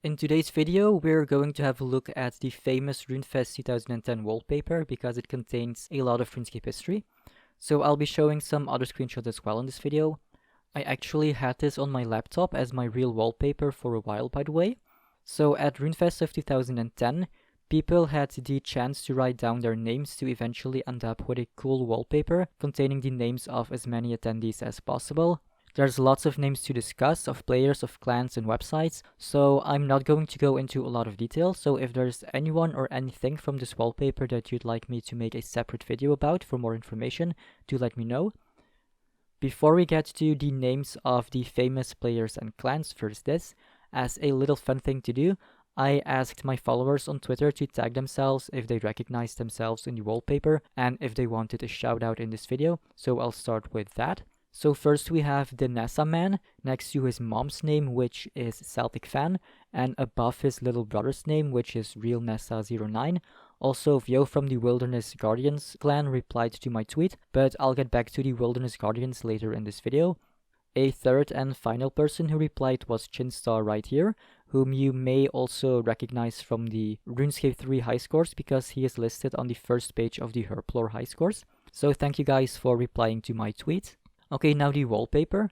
In today's video, we're going to have a look at the famous RuneFest 2010 wallpaper because it contains a lot of RuneScape history. So I'll be showing some other screenshots as well in this video. I actually had this on my laptop as my real wallpaper for a while, by the way. So at RuneFest of 2010, people had the chance to write down their names to eventually end up with a cool wallpaper containing the names of as many attendees as possible. There's lots of names to discuss, of players, of clans, and websites, so I'm not going to go into a lot of detail. So if there's anyone or anything from this wallpaper that you'd like me to make a separate video about for more information, do let me know. Before we get to the names of the famous players and clans, first this, as a little fun thing to do, I asked my followers on Twitter to tag themselves if they recognized themselves in the wallpaper and if they wanted a shout out in this video, so I'll start with that. So first we have the Nessa man next to his mom's name, which is Celtic Fan, and above his little brother's name, which is Real Nessa09. Also, Vio from the Wilderness Guardians clan replied to my tweet, but I'll get back to the Wilderness Guardians later in this video. A third and final person who replied was Chinstar right here, whom you may also recognize from the RuneScape 3 high scores because he is listed on the first page of the Herplore high scores. So thank you guys for replying to my tweet. Okay, now the wallpaper.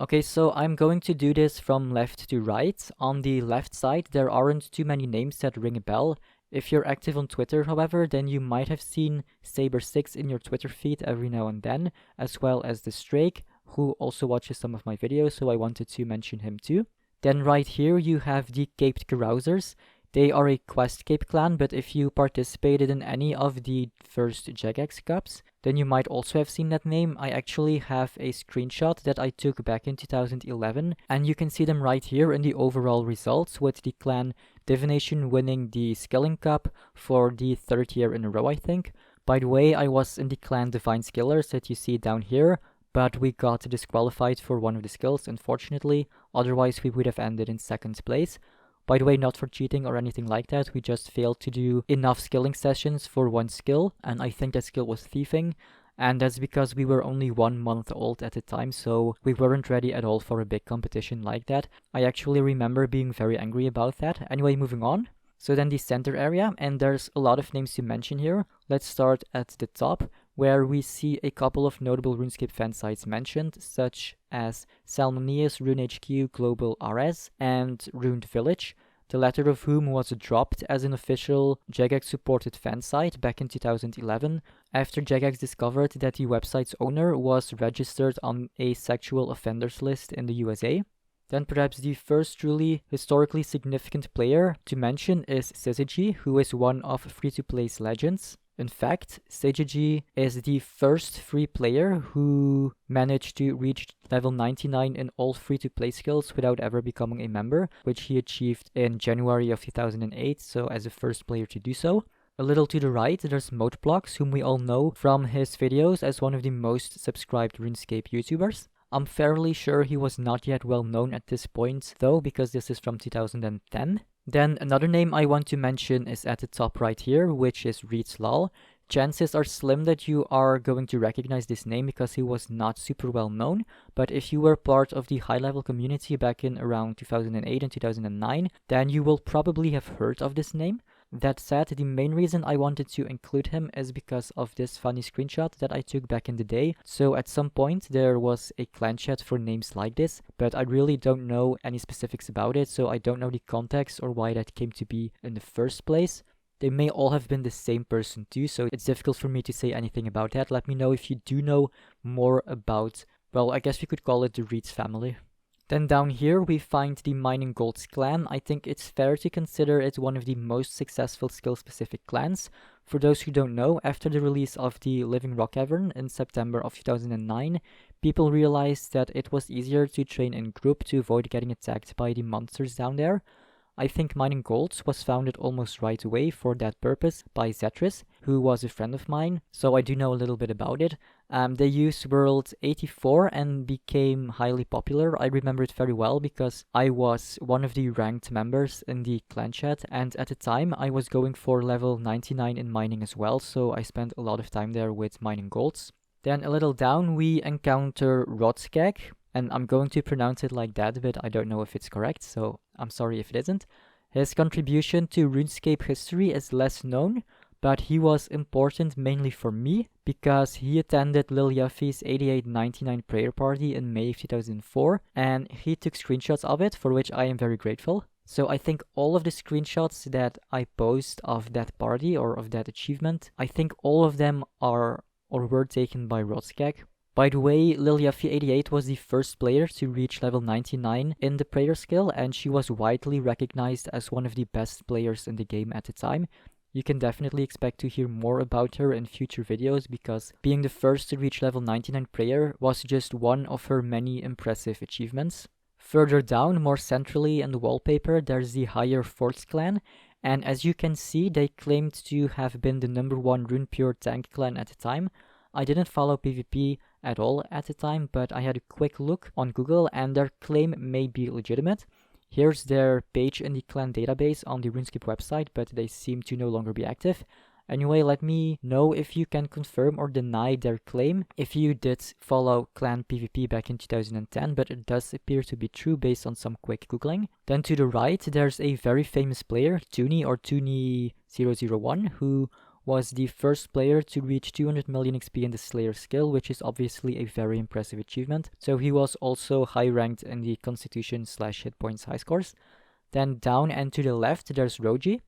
Okay, so I'm going to do this from left to right. On the left side, there aren't too many names that ring a bell. If you're active on Twitter, however, then you might have seen Saber6 in your Twitter feed every now and then, as well as the Strake, who also watches some of my videos, so I wanted to mention him too. Then right here you have the Caped Carousers. They are a Quest Cape clan, but if you participated in any of the first Jagex Cups, then you might also have seen that name. I actually have a screenshot that I took back in 2011, and you can see them right here in the overall results, with the clan Divination winning the Skilling Cup for the third year in a row, I think. By the way, I was in the clan Divine Skillers that you see down here, but we got disqualified for one of the skills, unfortunately. Otherwise, we would have ended in second place. By the way, not for cheating or anything like that, we just failed to do enough skilling sessions for one skill, and I think that skill was thieving, and that's because we were only 1 month old at the time, so we weren't ready at all for a big competition like that. I actually remember being very angry about that. Anyway, moving on. So then the center area, and there's a lot of names to mention here. Let's start at the top, where we see a couple of notable RuneScape fan sites mentioned, such as Salmonius, RuneHQ, Global RS, and Runed Village, the latter of whom was dropped as an official Jagex-supported fan site back in 2011, after Jagex discovered that the website's owner was registered on a sexual offenders list in the USA. Then perhaps the first truly historically significant player to mention is Syzygy, who is one of free-to-play's legends. In fact, Syzygy is the first free player who managed to reach level 99 in all free-to-play skills without ever becoming a member, which he achieved in January of 2008, so as the first player to do so. A little to the right, there's Modeblocks, whom we all know from his videos as one of the most subscribed RuneScape YouTubers. I'm fairly sure he was not yet well known at this point though, because this is from 2010. Then another name I want to mention is at the top right here, which is Reedslal. Chances are slim that you are going to recognize this name because he was not super well known, but if you were part of the high level community back in around 2008 and 2009, then you will probably have heard of this name. That said, the main reason I wanted to include him is because of this funny screenshot that I took back in the day. So at some point there was a clan chat for names like this, but I really don't know any specifics about it, so I don't know the context or why that came to be in the first place. They may all have been the same person too, so it's difficult for me to say anything about that. Let me know if you do know more about, well, I guess we could call it the Reeds family. Then down here we find the Mining Golds clan. I think it's fair to consider it one of the most successful skill-specific clans. For those who don't know, after the release of the Living Rock Cavern in September of 2009, people realized that it was easier to train in group to avoid getting attacked by the monsters down there. I think Mining Golds was founded almost right away for that purpose by Zetris, who was a friend of mine, so I do know a little bit about it. They used World 84 and became highly popular. I remember it very well because I was one of the ranked members in the clan chat, and at the time I was going for level 99 in mining as well, so I spent a lot of time there with Mining Golds. Then a little down we encounter Rodskag, and I'm going to pronounce it like that, but I don't know if it's correct, so I'm sorry if it isn't. His contribution to RuneScape history is less known, but he was important mainly for me because he attended Lil Yuffie's 8899 prayer party in May of 2004, and he took screenshots of it, for which I am very grateful. So I think all of the screenshots that I post of that party or of that achievement, I think all of them are or were taken by Rodskag. By the way, Lil Yuffie 88 was the first player to reach level 99 in the prayer skill, and she was widely recognized as one of the best players in the game at the time. You can definitely expect to hear more about her in future videos because being the first to reach level 99 prayer was just one of her many impressive achievements. Further down, more centrally in the wallpaper, there's the Higher Forts clan, and as you can see, they claimed to have been the #1 RunePure tank clan at the time. I didn't follow PvP at all at the time, but I had a quick look on Google and their claim may be legitimate. Here's their page in the clan database on the RuneScape website, but they seem to no longer be active. Anyway, let me know if you can confirm or deny their claim if you did follow clan PvP back in 2010, but it does appear to be true based on some quick googling. Then to the right, there's a very famous player, Toonie or Toonie001, who was the first player to reach 200 million XP in the Slayer skill, which is obviously a very impressive achievement. So he was also high ranked in the Constitution/hit points high scores. Then down and to the left, there's Roji.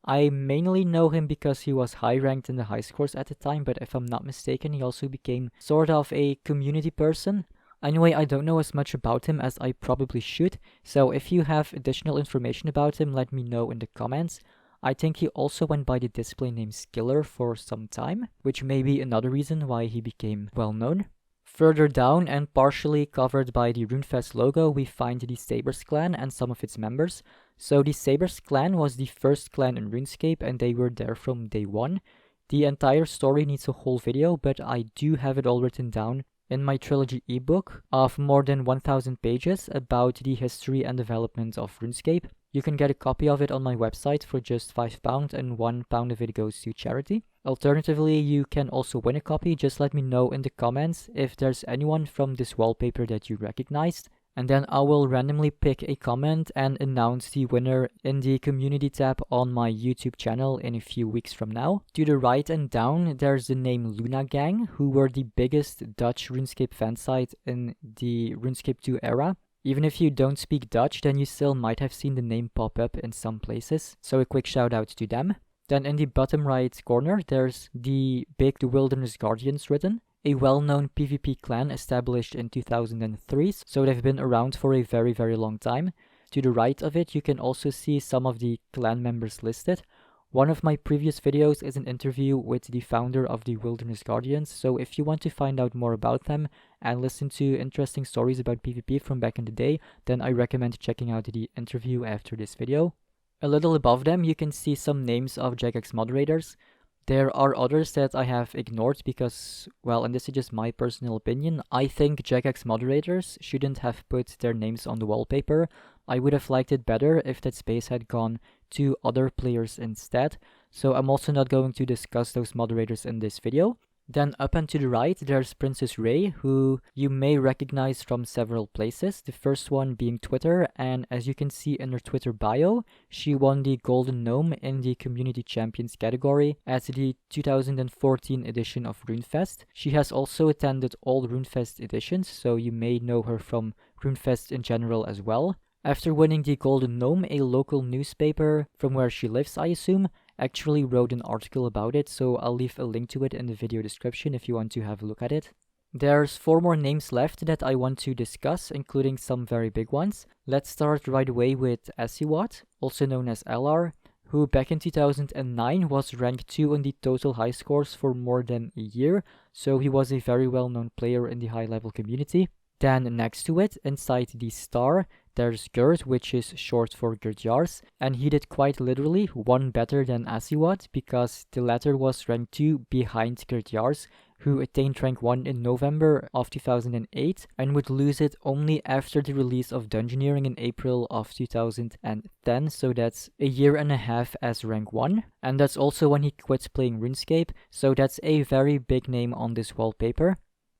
I mainly know him because he was high ranked in the high scores at the time, but if I'm not mistaken, he also became sort of a community person. Anyway, I don't know as much about him as I probably should, so if you have additional information about him, let me know in the comments. I think he also went by the display name Skiller for some time, which may be another reason why he became well known. Further down and partially covered by the RuneFest logo, we find the Sabers clan and some of its members. So the Sabers clan was the first clan in RuneScape and they were there from day one. The entire story needs a whole video, but I do have it all written down in my trilogy ebook of more than 1000 pages about the history and development of RuneScape. You can get a copy of it on my website for just £5 and £1 of it goes to charity. Alternatively, you can also win a copy. Just let me know in the comments if there's anyone from this wallpaper that you recognized. And then I will randomly pick a comment and announce the winner in the community tab on my YouTube channel in a few weeks from now. To the right and down, there's the name Luna Gang, who were the biggest Dutch RuneScape fansite in the RuneScape 2 era. Even if you don't speak Dutch, then you still might have seen the name pop up in some places. So a quick shout out to them. Then in the bottom right corner, there's the big The Wilderness Guardians written. A well-known PvP clan established in 2003, so they've been around for a very, very long time. To the right of it, you can also see some of the clan members listed. One of my previous videos is an interview with the founder of the Wilderness Guardians, so if you want to find out more about them and listen to interesting stories about PvP from back in the day, then I recommend checking out the interview after this video. A little above them, you can see some names of Jagex moderators. There are others that I have ignored because, well, and this is just my personal opinion, I think Jagex moderators shouldn't have put their names on the wallpaper. I would have liked it better if that space had gone to other players instead, so I'm also not going to discuss those moderators in this video. Then up and to the right, there's Princess Ray, who you may recognize from several places, the first one being Twitter, and as you can see in her Twitter bio, she won the Golden Gnome in the Community Champions category at the 2014 edition of RuneFest. She has also attended all RuneFest editions, so you may know her from RuneFest in general as well. After winning the Golden Gnome, a local newspaper from where she lives, I assume, actually wrote an article about it, so I'll leave a link to it in the video description if you want to have a look at it. There's 4 more names left that I want to discuss, including some very big ones. Let's start right away with Asiwat, also known as LR, who back in 2009 was ranked 2 on the total high scores for more than a year, so he was a very well-known player in the high-level community. Then next to it, inside the star, there's Gerd, which is short for Gerdjars, and he did quite literally one better than Asiwat because the latter was ranked 2 behind Gerdjars, who attained rank 1 in November of 2008 and would lose it only after the release of Dungeoneering in April of 2010, so that's a year and a half as rank 1, and that's also when he quit playing RuneScape, so that's a very big name on this wallpaper.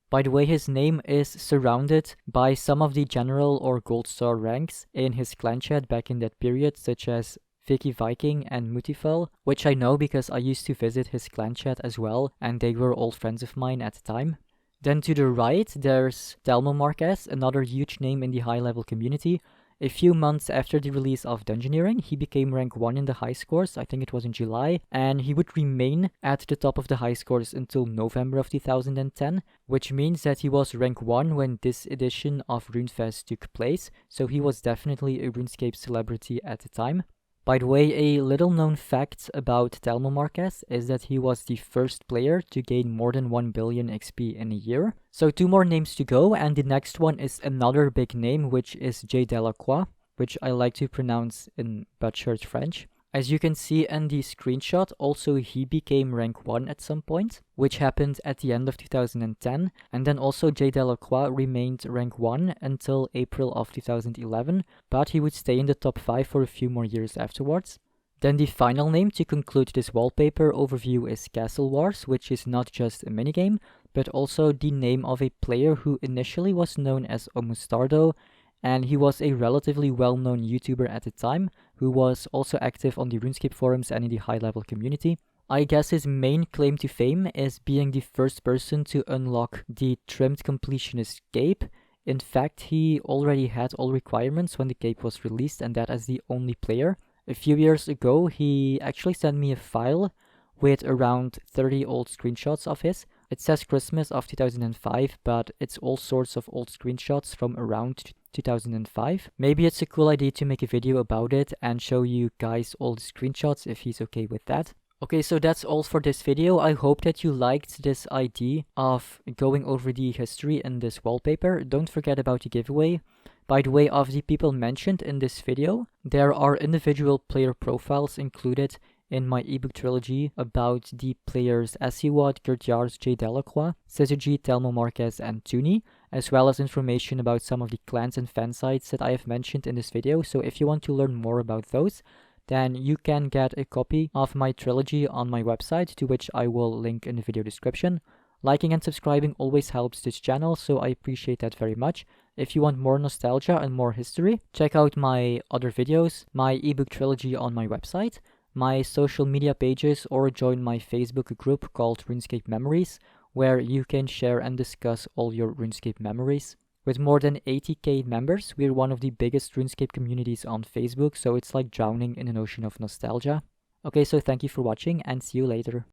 By the way, his name is surrounded by some of the general or gold star ranks in his clan chat back in that period, such as Vicky Viking and Mutifel, which I know because I used to visit his clan chat as well, and they were old friends of mine at the time. Then to the right, there's Telmo Marquez, another huge name in the high-level community. A few months after the release of Dungeoneering, he became rank 1 in the high scores, I think it was in July, and he would remain at the top of the high scores until November of 2010, which means that he was rank 1 when this edition of RuneFest took place, so he was definitely a RuneScape celebrity at the time. By the way, a little known fact about Telmo Marquez is that he was the first player to gain more than 1 billion XP in a year. So 2 more names to go, and the next one is another big name, which is J Delacroix, which I like to pronounce in butchered French. As you can see in the screenshot, also he became rank 1 at some point, which happened at the end of 2010, and then also J Delacroix remained rank 1 until April of 2011, but he would stay in the top 5 for a few more years afterwards. Then the final name to conclude this wallpaper overview is Castle Wars, which is not just a minigame, but also the name of a player who initially was known as Omustardo, and he was a relatively well-known YouTuber at the time, who was also active on the RuneScape forums and in the high-level community. I guess his main claim to fame is being the first person to unlock the trimmed completionist cape. In fact, he already had all requirements when the cape was released, and that as the only player. A few years ago, he actually sent me a file with around 30 old screenshots of his. It says Christmas of 2005, but it's all sorts of old screenshots from around 2005. Maybe it's a cool idea to make a video about it and show you guys all the screenshots if he's okay with that. Okay, so that's all for this video. I hope that you liked this idea of going over the history in this wallpaper. Don't forget about the giveaway. By the way, of the people mentioned in this video, there are individual player profiles included in my ebook trilogy about the players Asiwad, Gertjars, J Delacroix, Syzygy, Telmo Marquez, and Tuni, as well as information about some of the clans and fan sites that I have mentioned in this video. So if you want to learn more about those, then you can get a copy of my trilogy on my website, to which I will link in the video description. Liking and subscribing always helps this channel, so I appreciate that very much. If you want more nostalgia and more history, check out my other videos, my ebook trilogy on my website, my social media pages, or join my Facebook group called RuneScape Memories, where you can share and discuss all your RuneScape memories. With more than 80k members, we're one of the biggest RuneScape communities on Facebook, so it's like drowning in an ocean of nostalgia. Okay, so thank you for watching and see you later.